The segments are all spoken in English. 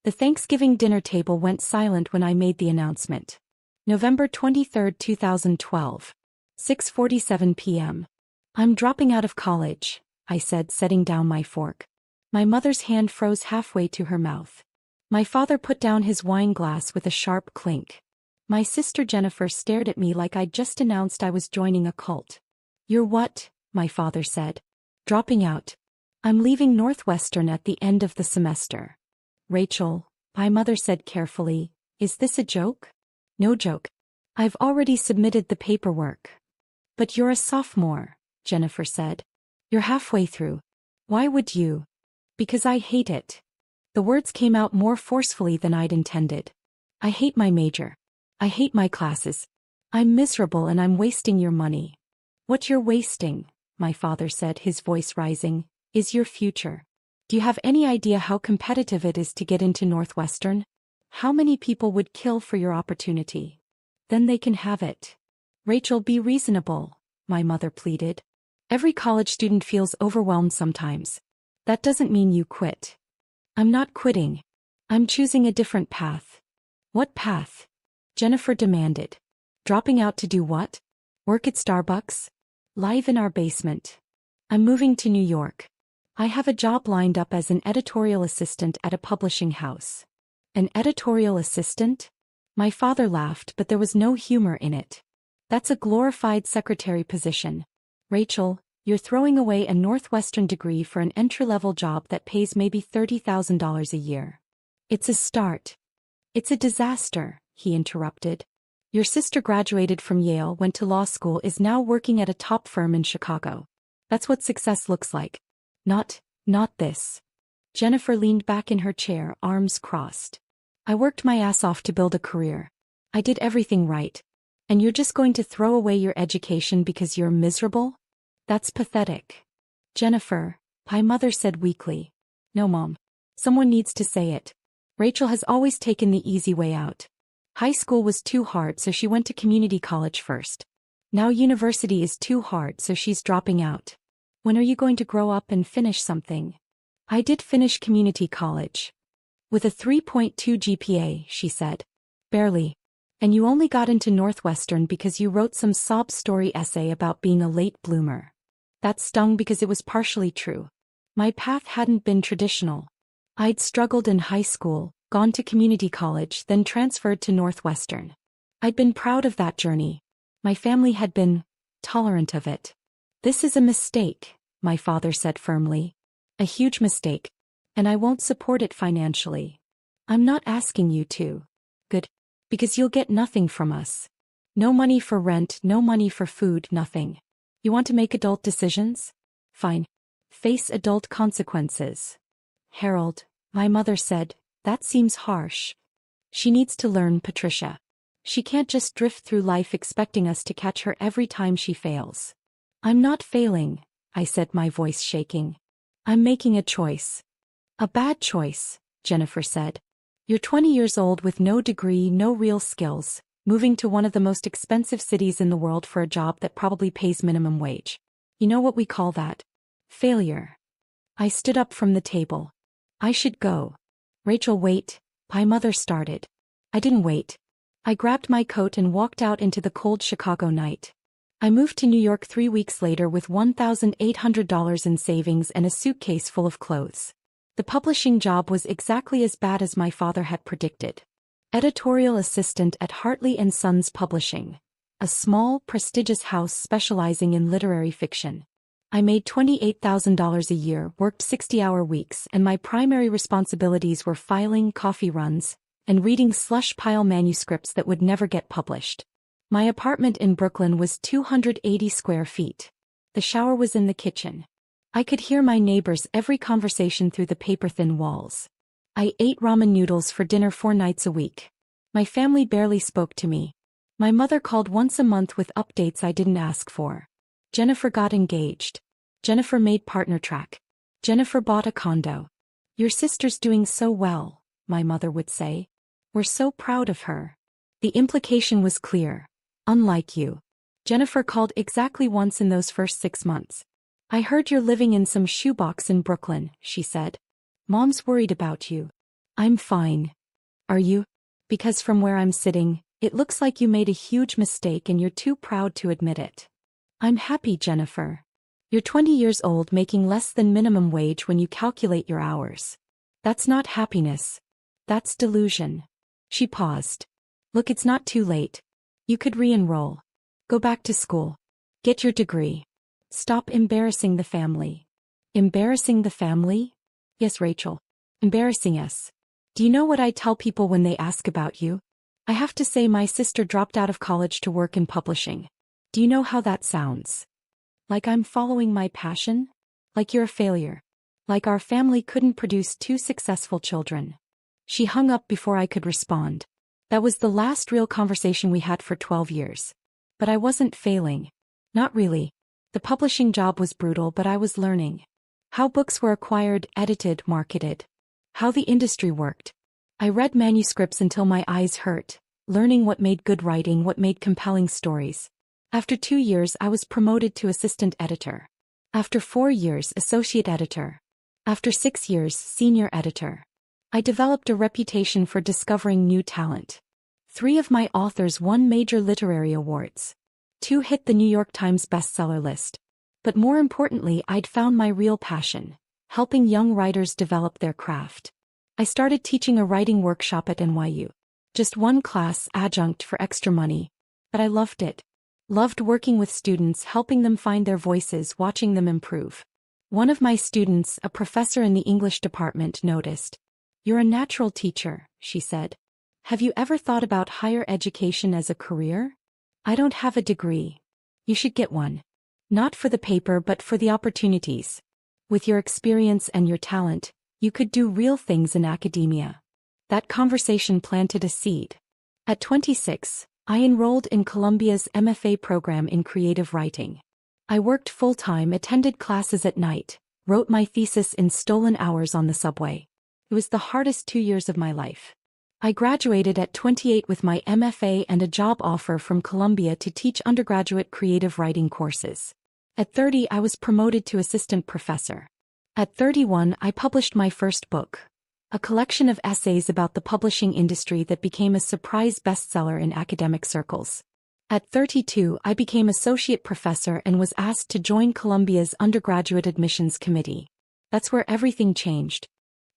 The Thanksgiving dinner table went silent when I made the announcement. November 23, 2012. 6:47 p.m. I'm dropping out of college, I said, setting down my fork. My mother's hand froze halfway to her mouth. My father put down his wine glass with a sharp clink. My sister Jennifer stared at me like I'd just announced I was joining a cult. You're what? My father said. Dropping out. I'm leaving Northwestern at the end of the semester. Rachel, my mother said carefully, is this a joke? No joke. I've already submitted the paperwork. But you're a sophomore, Jennifer said. You're halfway through. Why would you? Because I hate it. The words came out more forcefully than I'd intended. I hate my major. I hate my classes. I'm miserable and I'm wasting your money. What you're wasting, my father said, his voice rising, is your future. Do you have any idea how competitive it is to get into Northwestern? How many people would kill for your opportunity? Then they can have it. Rachel, be reasonable, my mother pleaded. Every college student feels overwhelmed sometimes. That doesn't mean you quit. I'm not quitting. I'm choosing a different path. What path? Jennifer demanded. Dropping out to do what? Work at Starbucks? Live in our basement. I'm moving to New York. I have a job lined up as an editorial assistant at a publishing house. An editorial assistant? My father laughed, but there was no humor in it. That's a glorified secretary position. Rachel, you're throwing away a Northwestern degree for an entry-level job that pays maybe $30,000 a year. It's a start. It's a disaster, he interrupted. Your sister graduated from Yale, went to law school, is now working at a top firm in Chicago. That's what success looks like. Not this. Jennifer leaned back in her chair, arms crossed. I worked my ass off to build a career. I did everything right. And you're just going to throw away your education because you're miserable? That's pathetic. Jennifer, my mother said weakly. No, Mom. Someone needs to say it. Rachel has always taken the easy way out. High school was too hard, so she went to community college first. Now university is too hard, so she's dropping out. When are you going to grow up and finish something? I did finish community college. With a 3.2 GPA, she said. Barely. And you only got into Northwestern because you wrote some sob story essay about being a late bloomer. That stung because it was partially true. My path hadn't been traditional. I'd struggled in high school, gone to community college, then transferred to Northwestern. I'd been proud of that journey. My family had been tolerant of it. This is a mistake, my father said firmly. A huge mistake. And I won't support it financially. I'm not asking you to. Good. Because you'll get nothing from us. No money for rent, no money for food, nothing. You want to make adult decisions? Fine. Face adult consequences. Harold, my mother said, that seems harsh. She needs to learn, Patricia. She can't just drift through life expecting us to catch her every time she fails. I'm not failing, I said, my voice shaking. I'm making a choice. A bad choice, Jennifer said. You're 20 years old with no degree, no real skills, moving to one of the most expensive cities in the world for a job that probably pays minimum wage. You know what we call that? Failure. I stood up from the table. I should go. Rachel, wait, my mother started. I didn't wait. I grabbed my coat and walked out into the cold Chicago night. I moved to New York 3 weeks later with $1,800 in savings and a suitcase full of clothes. The publishing job was exactly as bad as my father had predicted. Editorial assistant at Hartley & Sons Publishing, a small, prestigious house specializing in literary fiction. I made $28,000 a year, worked 60-hour weeks, and my primary responsibilities were filing coffee runs and reading slush pile manuscripts that would never get published. My apartment in Brooklyn was 280 square feet. The shower was in the kitchen. I could hear my neighbors' every conversation through the paper-thin walls. I ate ramen noodles for dinner 4 nights a week. My family barely spoke to me. My mother called once a month with updates I didn't ask for. Jennifer got engaged. Jennifer made partner track. Jennifer bought a condo. Your sister's doing so well, my mother would say. We're so proud of her. The implication was clear. Unlike you. Jennifer called exactly once in those first 6 months. I heard you're living in some shoebox in Brooklyn, she said. Mom's worried about you. I'm fine. Are you? Because from where I'm sitting, it looks like you made a huge mistake and you're too proud to admit it. I'm happy, Jennifer. You're 20 years old making less than minimum wage when you calculate your hours. That's not happiness. That's delusion. She paused. Look, it's not too late. You could re-enroll. Go back to school. Get your degree. Stop embarrassing the family. Embarrassing the family? Yes, Rachel. Embarrassing us. Do you know what I tell people when they ask about you? I have to say my sister dropped out of college to work in publishing. Do you know how that sounds? Like I'm following my passion? Like you're a failure. Like our family couldn't produce 2 successful children. She hung up before I could respond. That was the last real conversation we had for 12 years. But I wasn't failing. Not really. The publishing job was brutal, but I was learning. How books were acquired, edited, marketed. How the industry worked. I read manuscripts until my eyes hurt, learning what made good writing, what made compelling stories. After 2 years, I was promoted to assistant editor. After 4 years, associate editor. After 6 years, senior editor. I developed a reputation for discovering new talent. 3 of my authors won major literary awards. 2 hit the New York Times bestseller list. But more importantly, I'd found my real passion, helping young writers develop their craft. I started teaching a writing workshop at NYU. Just 1 class, adjunct for extra money. But I loved it. Loved working with students, helping them find their voices, watching them improve. One of my students, a professor in the English department, noticed. You're a natural teacher, she said. Have you ever thought about higher education as a career? I don't have a degree. You should get one. Not for the paper but for the opportunities. With your experience and your talent, you could do real things in academia. That conversation planted a seed. At 26, I enrolled in Columbia's MFA program in creative writing. I worked full-time, attended classes at night, wrote my thesis in stolen hours on the subway. It was the hardest 2 years of my life. I graduated at 28 with my MFA and a job offer from Columbia to teach undergraduate creative writing courses. At 30, I was promoted to assistant professor. At 31, I published my first book. A collection of essays about the publishing industry that became a surprise bestseller in academic circles. At 32, I became associate professor and was asked to join Columbia's undergraduate admissions committee. That's where everything changed.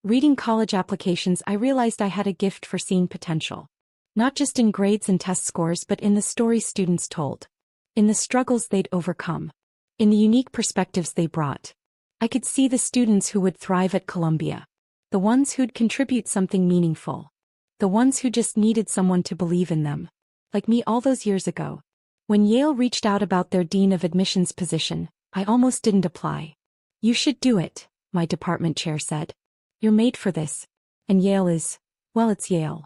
Reading college applications, I realized I had a gift for seeing potential. Not just in grades and test scores, but in the stories students told. In the struggles they'd overcome. In the unique perspectives they brought. I could see the students who would thrive at Columbia. The ones who'd contribute something meaningful. The ones who just needed someone to believe in them. Like me all those years ago. When Yale reached out about their dean of admissions position, I almost didn't apply. You should do it, my department chair said. You're made for this. And Yale is, well, it's Yale.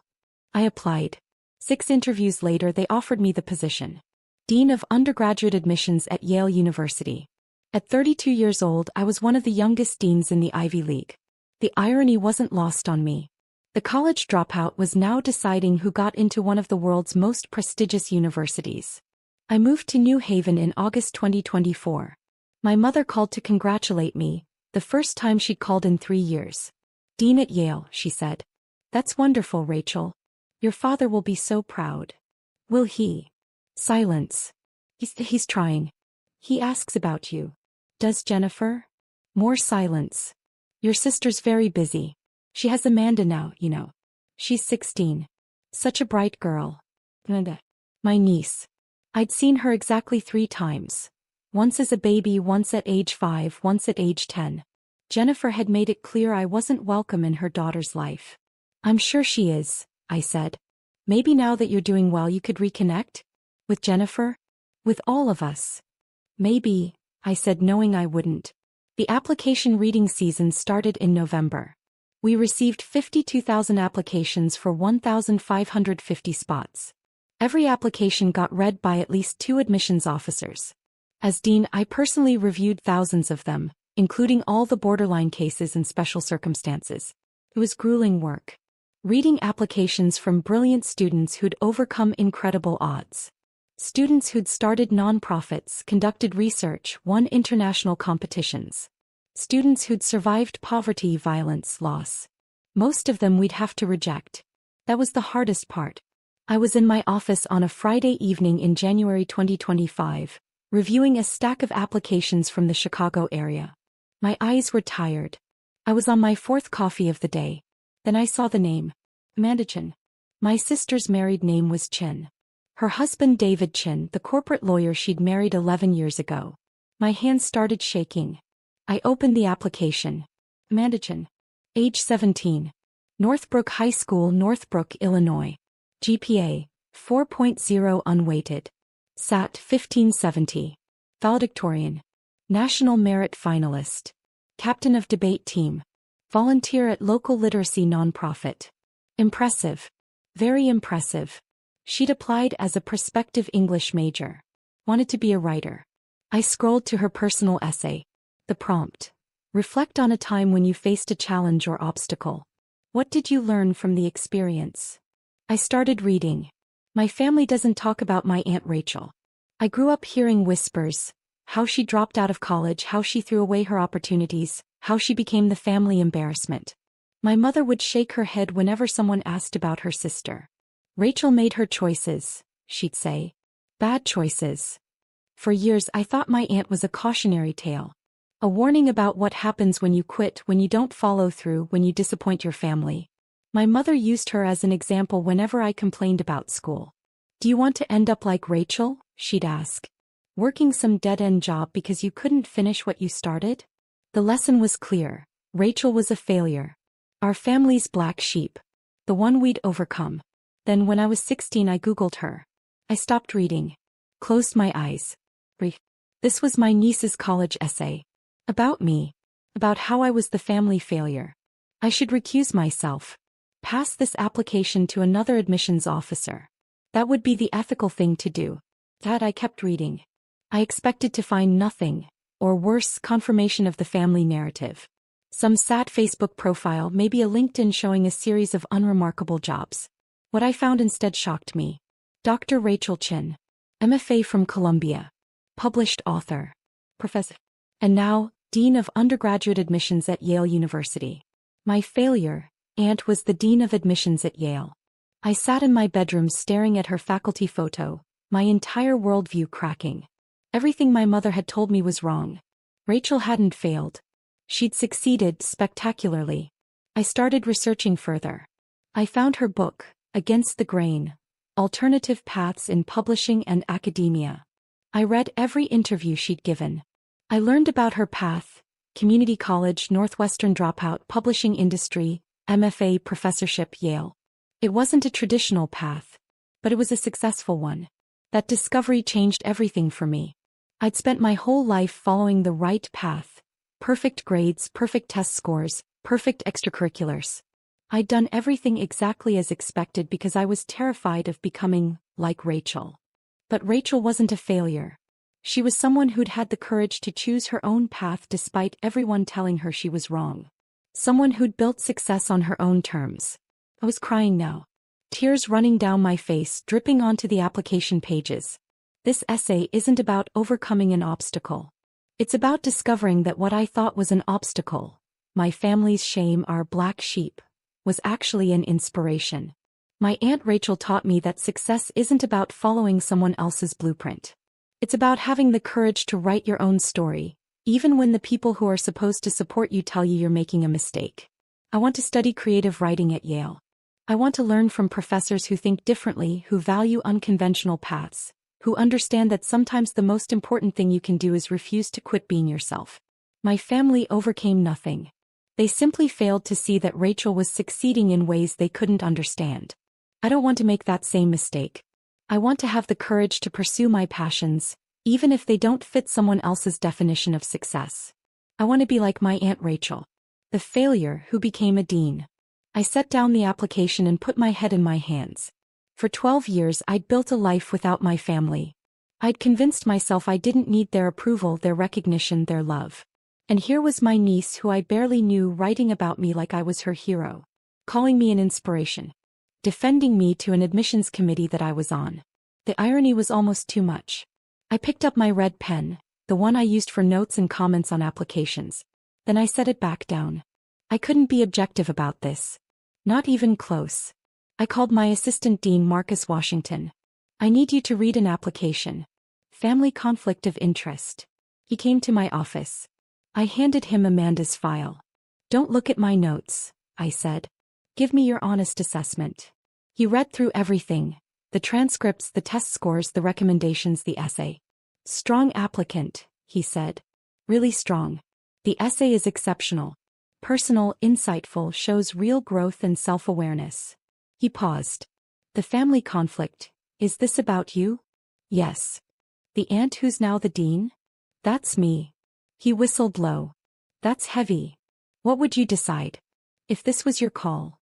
I applied. 6 interviews later, they offered me the position. Dean of undergraduate admissions at Yale University. At 32 years old, I was one of the youngest deans in the Ivy League. The irony wasn't lost on me. The college dropout was now deciding who got into one of the world's most prestigious universities. I moved to New Haven in August 2024. My mother called to congratulate me, the first time she'd called in 3 years. Dean at Yale, she said. That's wonderful, Rachel. Your father will be so proud. Will he? Silence. He's trying. He asks about you. Does Jennifer? More silence. Your sister's very busy. She has Amanda now, you know. She's 16. Such a bright girl. My niece. I'd seen her exactly 3 times. Once as a baby, once at age 5, once at age 10. Jennifer had made it clear I wasn't welcome in her daughter's life. I'm sure she is, I said. Maybe now that you're doing well you could reconnect? With Jennifer? With all of us. Maybe, I said, knowing I wouldn't. The application reading season started in November. We received 52,000 applications for 1,550 spots. Every application got read by at least 2 admissions officers. As dean, I personally reviewed thousands of them, including all the borderline cases and special circumstances. It was grueling work. Reading applications from brilliant students who'd overcome incredible odds. Students who'd started nonprofits, conducted research, won international competitions. Students who'd survived poverty, violence, loss. Most of them we'd have to reject. That was the hardest part. I was in my office on a Friday evening in January 2025, reviewing a stack of applications from the Chicago area. My eyes were tired. I was on my fourth coffee of the day. Then I saw the name. Amanda Chin. My sister's married name was Chin. Her husband David Chin, the corporate lawyer she'd married 11 years ago. My hands started shaking. I opened the application. Amanda Chin. Age 17. Northbrook High School, Northbrook, Illinois. GPA, 4.0 unweighted. SAT 1570. Valedictorian. National Merit Finalist. Captain of debate team. Volunteer at local literacy nonprofit. Impressive. Very impressive. She'd applied as a prospective English major. Wanted to be a writer. I scrolled to her personal essay. The prompt. Reflect on a time when you faced a challenge or obstacle. What did you learn from the experience? I started reading. My family doesn't talk about my Aunt Rachel. I grew up hearing whispers. How she dropped out of college, how she threw away her opportunities, how she became the family embarrassment. My mother would shake her head whenever someone asked about her sister. Rachel made her choices, she'd say. Bad choices. For years I thought my aunt was a cautionary tale. A warning about what happens when you quit, when you don't follow through, when you disappoint your family. My mother used her as an example whenever I complained about school. Do you want to end up like Rachel? She'd ask. Working some dead-end job because you couldn't finish what you started? The lesson was clear. Rachel was a failure. Our family's black sheep. The one we'd overcome. Then when I was 16 I Googled her. I stopped reading. Closed my eyes. This was my niece's college essay. About me. About how I was the family failure. I should recuse myself. Pass this application to another admissions officer. That would be the ethical thing to do. That I kept reading. I expected to find nothing, or worse, confirmation of the family narrative. Some sad Facebook profile, maybe a LinkedIn showing a series of unremarkable jobs. What I found instead shocked me. Dr. Rachel Chin. MFA from Columbia. Published author. Professor. And now, Dean of Undergraduate Admissions at Yale University. My failure, Aunt was the Dean of Admissions at Yale. I sat in my bedroom staring at her faculty photo, my entire worldview cracking. Everything my mother had told me was wrong. Rachel hadn't failed. She'd succeeded spectacularly. I started researching further. I found her book, Against the Grain, Alternative Paths in Publishing and Academia. I read every interview she'd given. I learned about her path: community college, Northwestern dropout, publishing industry, MFA professorship, Yale. It wasn't a traditional path, but it was a successful one. That discovery changed everything for me. I'd spent my whole life following the right path. Perfect grades, perfect test scores, perfect extracurriculars. I'd done everything exactly as expected because I was terrified of becoming like Rachel. But Rachel wasn't a failure. She was someone who'd had the courage to choose her own path despite everyone telling her she was wrong. Someone who'd built success on her own terms. I was crying now. Tears running down my face, dripping onto the application pages. This essay isn't about overcoming an obstacle. It's about discovering that what I thought was an obstacle, my family's shame, our black sheep, was actually an inspiration. My Aunt Rachel taught me that success isn't about following someone else's blueprint. It's about having the courage to write your own story, even when the people who are supposed to support you tell you you're making a mistake. I want to study creative writing at Yale. I want to learn from professors who think differently, who value unconventional paths, who understand that sometimes the most important thing you can do is refuse to quit being yourself. My family overcame nothing. They simply failed to see that Rachel was succeeding in ways they couldn't understand. I don't want to make that same mistake. I want to have the courage to pursue my passions, even if they don't fit someone else's definition of success. I want to be like my Aunt Rachel, the failure who became a dean. I set down the application and put my head in my hands. For 12 years I'd built a life without my family. I'd convinced myself I didn't need their approval, their recognition, their love. And here was my niece who I barely knew writing about me like I was her hero, calling me an inspiration, defending me to an admissions committee that I was on. The irony was almost too much. I picked up my red pen, the one I used for notes and comments on applications. Then I set it back down. I couldn't be objective about this. Not even close. I called my assistant dean Marcus Washington. I need you to read an application. Family conflict of interest. He came to my office. I handed him Amanda's file. Don't look at my notes, I said. Give me your honest assessment. He read through everything. The transcripts, the test scores, the recommendations, the essay. Strong applicant, he said. Really strong. The essay is exceptional. Personal, insightful, shows real growth and self-awareness. He paused. The family conflict, is this about you? Yes. The aunt who's now the dean? That's me. He whistled low. That's heavy. What would you decide? If this was your call?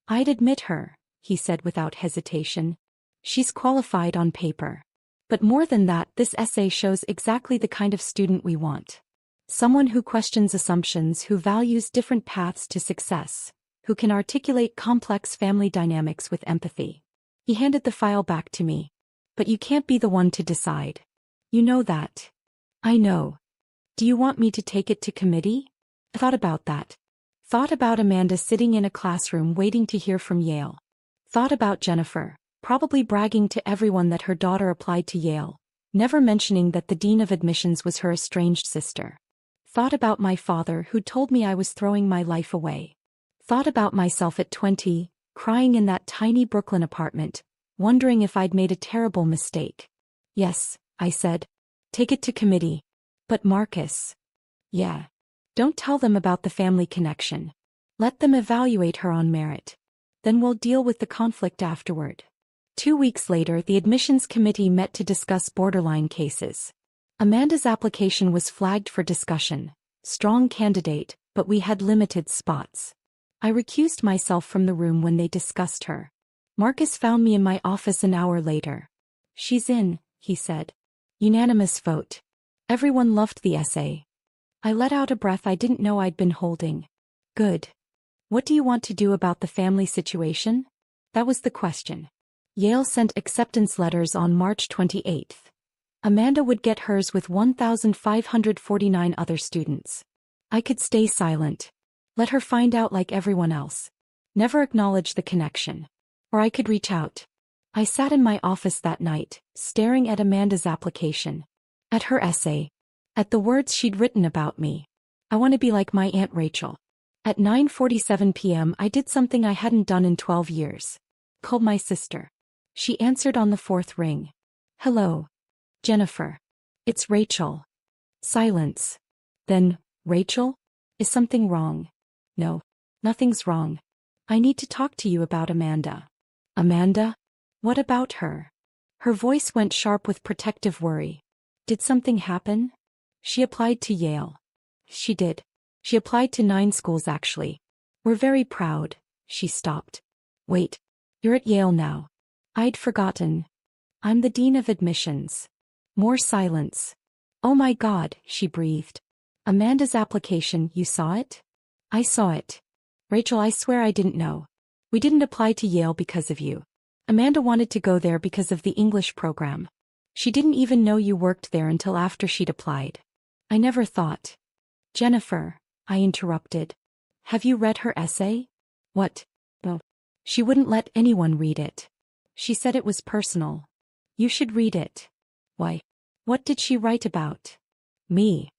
I'd admit her, he said without hesitation. She's qualified on paper. But more than that, this essay shows exactly the kind of student we want. Someone who questions assumptions, who values different paths to success, who can articulate complex family dynamics with empathy. He handed the file back to me. But you can't be the one to decide. You know that. I know. Do you want me to take it to committee? I thought about that. Thought about Amanda sitting in a classroom waiting to hear from Yale. Thought about Jennifer, probably bragging to everyone that her daughter applied to Yale, never mentioning that the dean of admissions was her estranged sister. Thought about my father who told me I was throwing my life away. Thought about myself at 20, crying in that tiny Brooklyn apartment, wondering if I'd made a terrible mistake. Yes, I said. Take it to committee. But Marcus. Yeah. Don't tell them about the family connection. Let them evaluate her on merit. Then we'll deal with the conflict afterward. 2 weeks later, the admissions committee met to discuss borderline cases. Amanda's application was flagged for discussion. Strong candidate, but we had limited spots. I recused myself from the room when they discussed her. Marcus found me in my office an hour later. She's in, he said. Unanimous vote. Everyone loved the essay. I let out a breath I didn't know I'd been holding. Good. What do you want to do about the family situation? That was the question. Yale sent acceptance letters on March 28th. Amanda would get hers with 1,549 other students. I could stay silent. Let her find out like everyone else. Never acknowledge the connection. Or I could reach out. I sat in my office that night, staring at Amanda's application. At her essay. At the words she'd written about me. I want to be like my Aunt Rachel. At 9:47 p.m. I did something I hadn't done in 12 years. Called my sister. She answered on the fourth ring. Hello. Jennifer. It's Rachel. Silence. Then, Rachel? Is something wrong? No. Nothing's wrong. I need to talk to you about Amanda. Amanda? What about her? Her voice went sharp with protective worry. Did something happen? She applied to Yale. She did. She applied to 9 schools actually. We're very proud. She stopped. Wait. You're at Yale now. I'd forgotten. I'm the dean of admissions. More silence. Oh my God, she breathed. Amanda's application, you saw it? I saw it. Rachel, I swear I didn't know. We didn't apply to Yale because of you. Amanda wanted to go there because of the English program. She didn't even know you worked there until after she'd applied. I never thought. Jennifer, I interrupted. Have you read her essay? What? Oh. She wouldn't let anyone read it. She said it was personal. You should read it. Why? What did she write about? Me.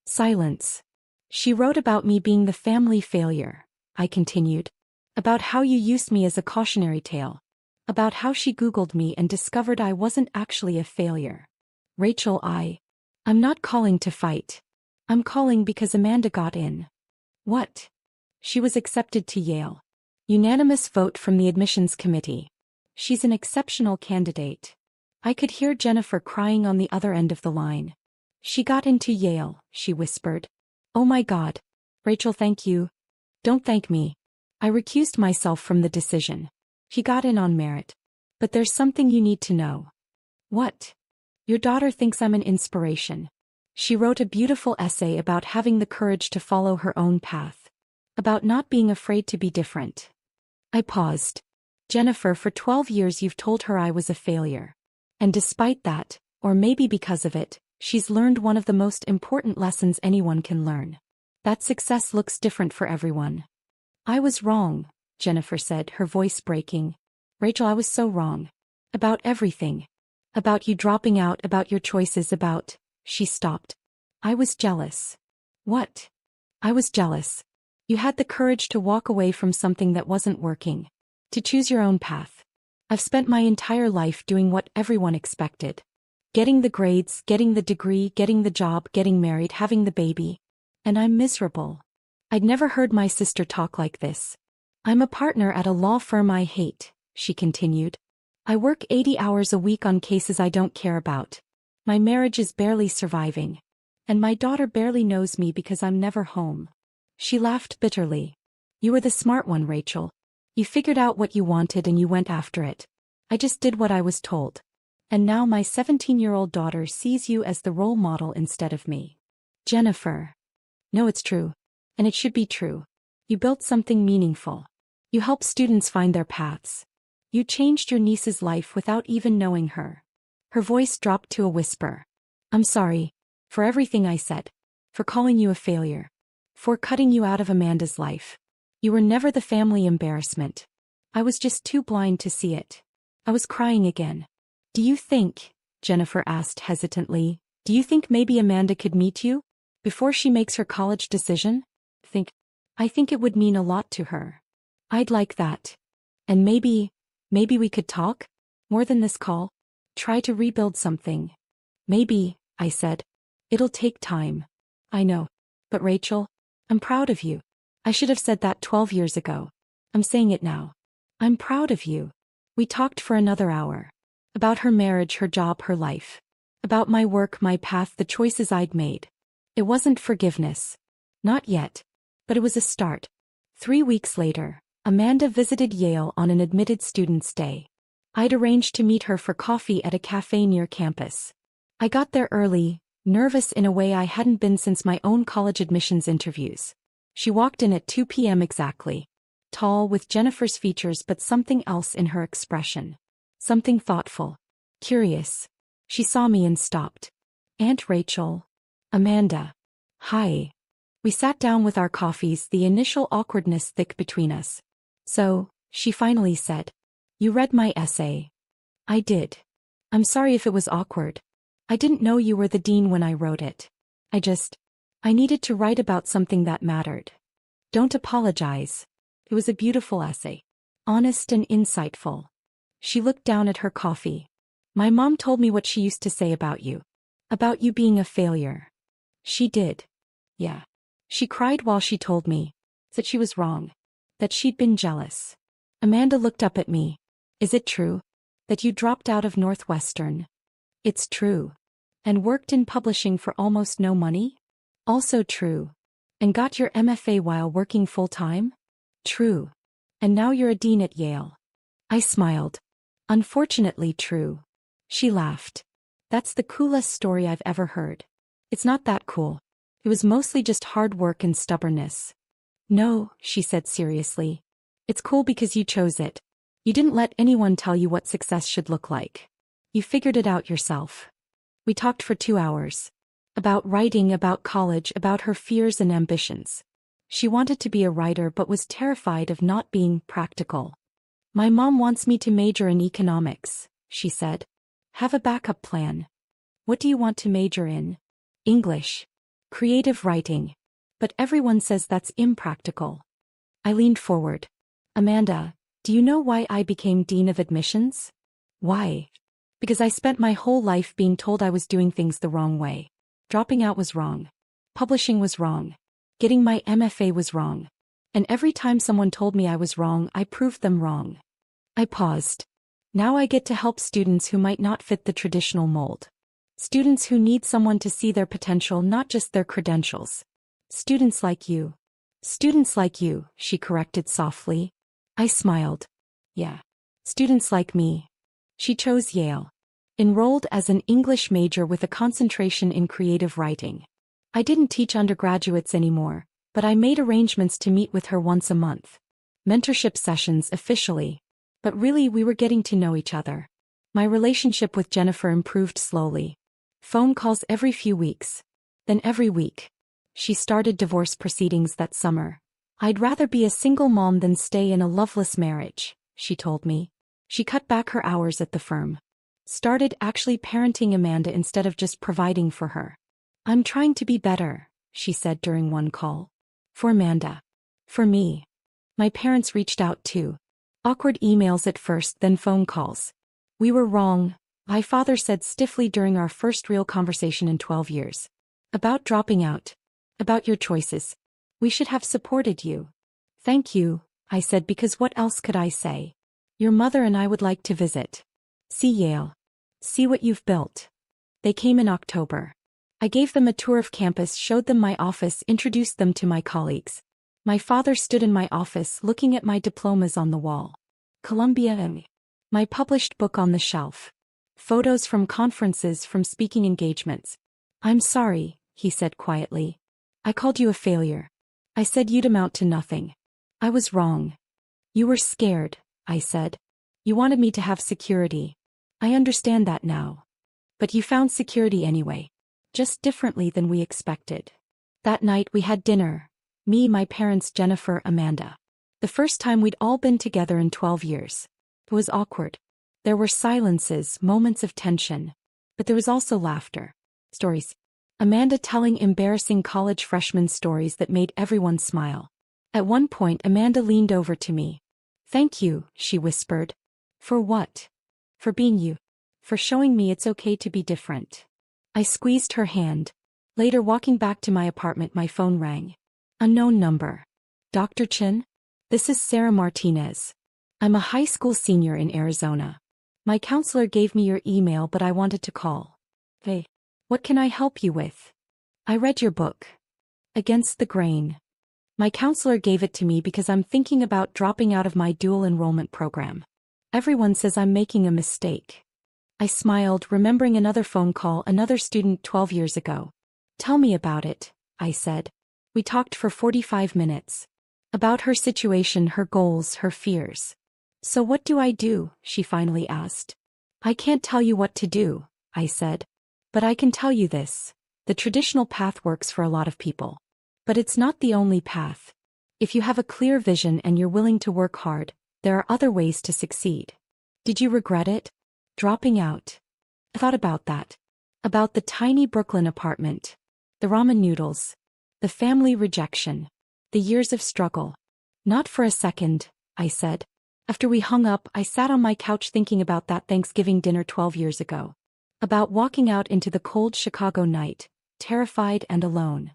Silence. She wrote about me being the family failure, I continued. About how you used me as a cautionary tale. About how she Googled me and discovered I wasn't actually a failure. Rachel, I'm not calling to fight. I'm calling because Amanda got in. What? She was accepted to Yale. Unanimous vote from the admissions committee. She's an exceptional candidate. I could hear Jennifer crying on the other end of the line. She got into Yale, she whispered. Oh my God. Rachel, thank you. Don't thank me. I recused myself from the decision. She got in on merit. But there's something you need to know. What? Your daughter thinks I'm an inspiration. She wrote a beautiful essay about having the courage to follow her own path. About not being afraid to be different. I paused. Jennifer, for 12 years you've told her I was a failure. And despite that, or maybe because of it, she's learned one of the most important lessons anyone can learn. That success looks different for everyone. I was wrong, Jennifer said, her voice breaking. Rachel, I was so wrong. About everything. About you dropping out, about your choices, about... She stopped. I was jealous. What? I was jealous. You had the courage to walk away from something that wasn't working. To choose your own path. I've spent my entire life doing what everyone expected. Getting the grades, getting the degree, getting the job, getting married, having the baby. And I'm miserable. I'd never heard my sister talk like this. I'm a partner at a law firm I hate, she continued. I work 80 hours a week on cases I don't care about. My marriage is barely surviving. And my daughter barely knows me because I'm never home. She laughed bitterly. You were the smart one, Rachel. You figured out what you wanted and you went after it. I just did what I was told. And now my 17-year-old daughter sees you as the role model instead of me. Jennifer. No, it's true. And it should be true. You built something meaningful. You helped students find their paths. You changed your niece's life without even knowing her. Her voice dropped to a whisper. I'm sorry. For everything I said. For calling you a failure. For cutting you out of Amanda's life. You were never the family embarrassment. I was just too blind to see it. I was crying again. Do you think, Jennifer asked hesitantly, do you think maybe Amanda could meet you? Before she makes her college decision? I think it would mean a lot to her. I'd like that. And maybe we could talk? More than this call? Try to rebuild something. Maybe, I said. It'll take time. I know. But Rachel, I'm proud of you. I should have said that 12 years ago. I'm saying it now. I'm proud of you. We talked for another hour. About her marriage, her job, her life. About my work, my path, the choices I'd made. It wasn't forgiveness. Not yet. But it was a start. 3 weeks later, Amanda visited Yale on an admitted student's day. I'd arranged to meet her for coffee at a cafe near campus. I got there early, nervous in a way I hadn't been since my own college admissions interviews. She walked in at 2 p.m. exactly. Tall, with Jennifer's features but something else in her expression. Something thoughtful. Curious. She saw me and stopped. Aunt Rachel. Amanda. Hi. We sat down with our coffees, the initial awkwardness thick between us. So, she finally said. You read my essay. I did. I'm sorry if it was awkward. I didn't know you were the dean when I wrote it. I needed to write about something that mattered. Don't apologize. It was a beautiful essay. Honest and insightful. She looked down at her coffee. My mom told me what she used to say about you. About you being a failure. She did. Yeah. She cried while she told me. That she was wrong. That she'd been jealous. Amanda looked up at me. Is it true? That you dropped out of Northwestern? It's true. And worked in publishing for almost no money? Also true. And got your MFA while working full-time? True. And now you're a dean at Yale. I smiled. Unfortunately true. She laughed. That's the coolest story I've ever heard. It's not that cool. It was mostly just hard work and stubbornness. No, she said seriously. It's cool because you chose it. You didn't let anyone tell you what success should look like. You figured it out yourself. We talked for 2 hours. About writing, about college, about her fears and ambitions. She wanted to be a writer but was terrified of not being practical. My mom wants me to major in economics, she said. Have a backup plan. What do you want to major in? English. Creative writing. But everyone says that's impractical. I leaned forward. Amanda, do you know why I became dean of admissions? Why? Because I spent my whole life being told I was doing things the wrong way. Dropping out was wrong. Publishing was wrong. Getting my MFA was wrong. And every time someone told me I was wrong, I proved them wrong. I paused. Now I get to help students who might not fit the traditional mold. Students who need someone to see their potential, not just their credentials. Students like you. Students like you, she corrected softly. I smiled. Yeah. Students like me. She chose Yale. Enrolled as an English major with a concentration in creative writing. I didn't teach undergraduates anymore, but I made arrangements to meet with her once a month. Mentorship sessions officially. But really we were getting to know each other. My relationship with Jennifer improved slowly. Phone calls every few weeks. Then every week. She started divorce proceedings that summer. I'd rather be a single mom than stay in a loveless marriage, she told me. She cut back her hours at the firm. Started actually parenting Amanda instead of just providing for her. I'm trying to be better, she said during one call. For Amanda. For me. My parents reached out too. Awkward emails at first, then phone calls. We were wrong, my father said stiffly during our first real conversation in 12 years. About dropping out. About your choices. We should have supported you. Thank you, I said, because what else could I say? Your mother and I would like to visit. See Yale. See what you've built. They came in October. I gave them a tour of campus, showed them my office, introduced them to my colleagues. My father stood in my office looking at my diplomas on the wall. Columbia and my published book on the shelf. Photos from conferences, from speaking engagements. I'm sorry, he said quietly. I called you a failure. I said you'd amount to nothing. I was wrong. You were scared, I said. You wanted me to have security. I understand that now. But you found security anyway. Just differently than we expected. That night we had dinner. Me, my parents, Jennifer, Amanda. The first time we'd all been together in 12 years. It was awkward. There were silences, moments of tension. But there was also laughter. Stories. Amanda telling embarrassing college freshman stories that made everyone smile. At one point Amanda leaned over to me. Thank you, she whispered. For what? For being you. For showing me it's okay to be different. I squeezed her hand. Later, walking back to my apartment, my phone rang. Unknown number. Dr. Chin? This is Sarah Martinez. I'm a high school senior in Arizona. My counselor gave me your email, but I wanted to call. Hey. What can I help you with? I read your book. Against the Grain. My counselor gave it to me because I'm thinking about dropping out of my dual enrollment program. Everyone says I'm making a mistake. I smiled, remembering another phone call, another student 12 years ago. Tell me about it, I said. We talked for 45 minutes. About her situation, her goals, her fears. So what do I do? She finally asked. I can't tell you what to do, I said. But I can tell you this. The traditional path works for a lot of people. But it's not the only path. If you have a clear vision and you're willing to work hard, there are other ways to succeed. Did you regret it? Dropping out? I thought about that. About the tiny Brooklyn apartment. The ramen noodles. The family rejection. The years of struggle. Not for a second, I said. After we hung up, I sat on my couch thinking about that Thanksgiving dinner 12 years ago. About walking out into the cold Chicago night, terrified and alone.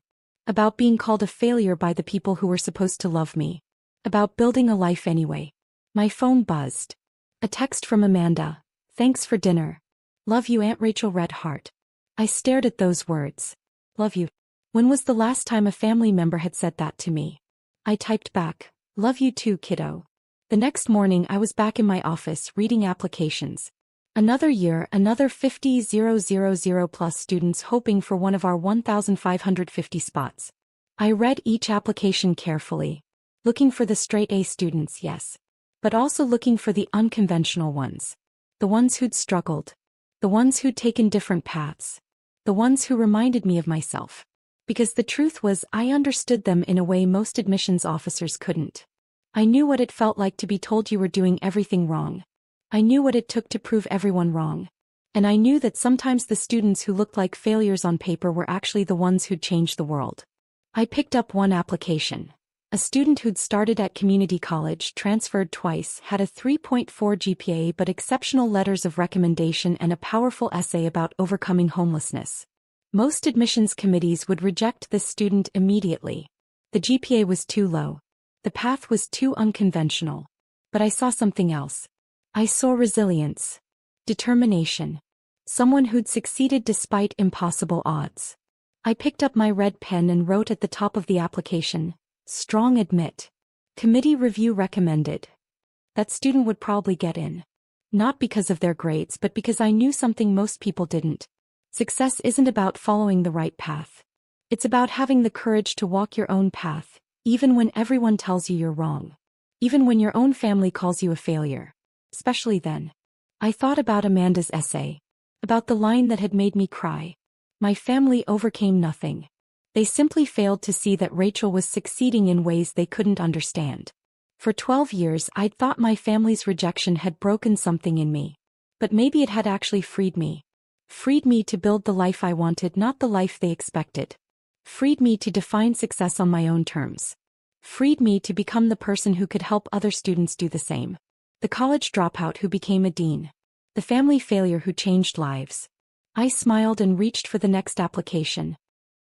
About being called a failure by the people who were supposed to love me. About building a life anyway. My phone buzzed. A text from Amanda. Thanks for dinner. Love you, Aunt Rachel, Red Heart. I stared at those words. Love you. When was the last time a family member had said that to me? I typed back. Love you too, kiddo. The next morning I was back in my office reading applications. Another year, another 50,000 plus students hoping for one of our 1,550 spots. I read each application carefully. Looking for the straight A students, yes. But also looking for the unconventional ones. The ones who'd struggled. The ones who'd taken different paths. The ones who reminded me of myself. Because the truth was, I understood them in a way most admissions officers couldn't. I knew what it felt like to be told you were doing everything wrong. I knew what it took to prove everyone wrong. And I knew that sometimes the students who looked like failures on paper were actually the ones who'd changed the world. I picked up one application. A student who'd started at community college, transferred twice, had a 3.4 GPA but exceptional letters of recommendation and a powerful essay about overcoming homelessness. Most admissions committees would reject this student immediately. The GPA was too low. The path was too unconventional. But I saw something else. I saw resilience. Determination. Someone who'd succeeded despite impossible odds. I picked up my red pen and wrote at the top of the application, strong admit. Committee review recommended. That student would probably get in. Not because of their grades, but because I knew something most people didn't. Success isn't about following the right path. It's about having the courage to walk your own path, even when everyone tells you you're wrong. Even when your own family calls you a failure. Especially then. I thought about Amanda's essay. About the line that had made me cry. My family overcame nothing. They simply failed to see that Rachel was succeeding in ways they couldn't understand. For 12 years I'd thought my family's rejection had broken something in me. But maybe it had actually freed me. Freed me to build the life I wanted, not the life they expected. Freed me to define success on my own terms. Freed me to become the person who could help other students do the same. The college dropout who became a dean. The family failure who changed lives. I smiled and reached for the next application.